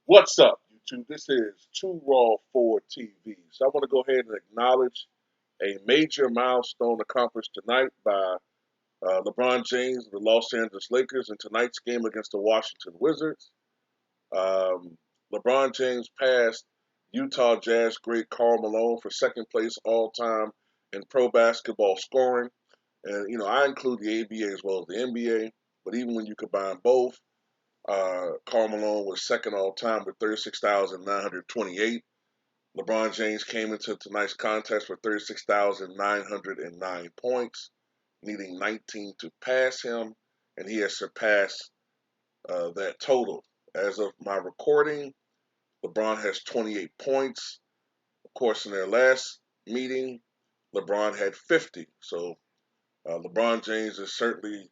What's up, YouTube? This is Too Raw for TV. So I want to go ahead and acknowledge a major milestone accomplished tonight by LeBron James of the Los Angeles Lakers in tonight's game against the Washington Wizards. Um, LeBron James passed Utah Jazz great Karl Malone for second place all time in pro basketball scoring. And, I include the ABA as well as the NBA. But even when you combine both, Karl Malone was second all time with 36,928. LeBron James came into tonight's contest with 36,909 points, needing 19 to pass him, and he has surpassed that total. As of my recording, LeBron has 28 points. Of course, in their last meeting, LeBron had 50. So LeBron James is certainly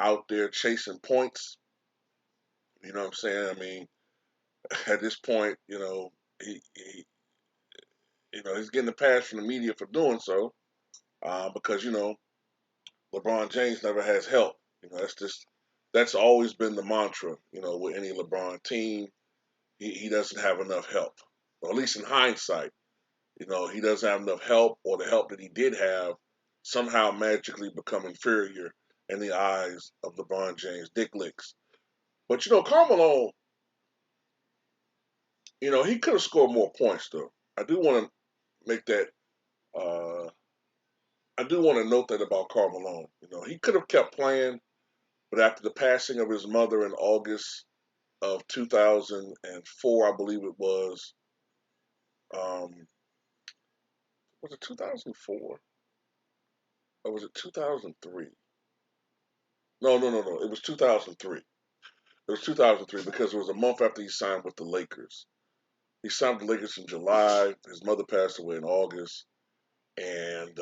out there chasing points. You know what I'm saying? I mean, at this point, he's getting the pass from the media for doing so, because LeBron James never has help. That's always been the mantra. With any LeBron team, he doesn't have enough help, or at least in hindsight. He doesn't have enough help, or the help that he did have somehow magically become inferior in the eyes of LeBron James dick licks. But Karl Malone, he could have scored more points though. I do want to make that. Uh, I do want to note that about Karl Malone. He could have kept playing, but after the passing of his mother in August of 2004, I believe it was it 2004 or was it 2003? No, no, no, no. It was 2003. It was 2003 because it was a month after he signed with the Lakers. He signed with the Lakers in July. His mother passed away in August, and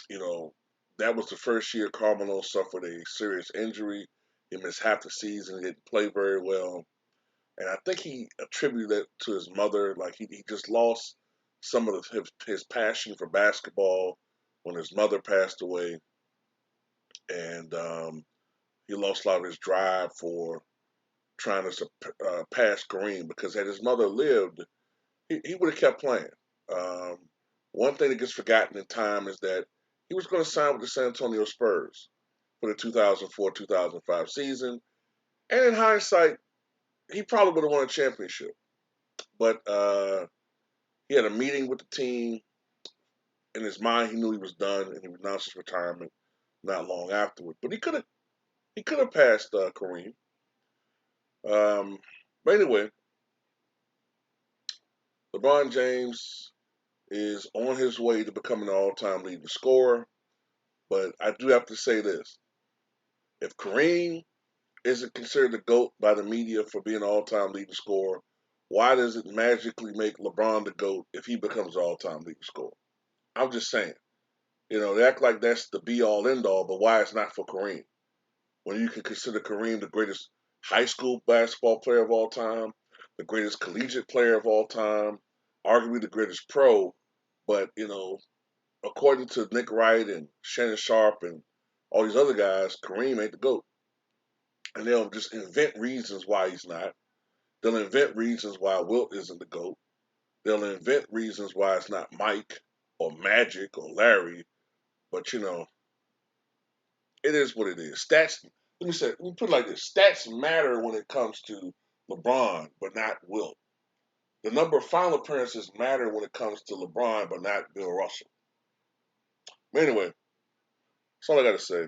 you know, that was the first year Carmelo suffered a serious injury. He missed half the season. He didn't play very well. And I think he attributed that to his mother. Like he just lost some of his passion for basketball when his mother passed away. And he lost a lot of his drive for trying to pass Kareem because had his mother lived, he would have kept playing. Um, One thing that gets forgotten in time is that he was going to sign with the San Antonio Spurs for the 2004-2005 season. And in hindsight, he probably would have won a championship. But he had a meeting with the team. In his mind, he knew he was done, and he announced his retirement not long afterward. But he could have passed Kareem. Um, but anyway, LeBron James is on his way to becoming an all-time leading scorer. But I do have to say this: if Kareem isn't considered the GOAT by the media for being an all-time leading scorer, why does it magically make LeBron the GOAT if he becomes an all-time leading scorer? I'm just saying. They act like that's the be-all, end-all, but why it's not for Kareem? When you can consider Kareem the greatest high school basketball player of all time, the greatest collegiate player of all time, arguably the greatest pro, but, according to Nick Wright and Shannon Sharp and all these other guys, Kareem ain't the GOAT. And they'll just invent reasons why he's not. They'll invent reasons why Wilt isn't the GOAT. They'll invent reasons why it's not Mike or Magic or Larry. But it is what it is. Stats. Let me put it like this: stats matter when it comes to LeBron, but not Wilt. The number of final appearances matter when it comes to LeBron, but not Bill Russell. But anyway, that's all I got to say.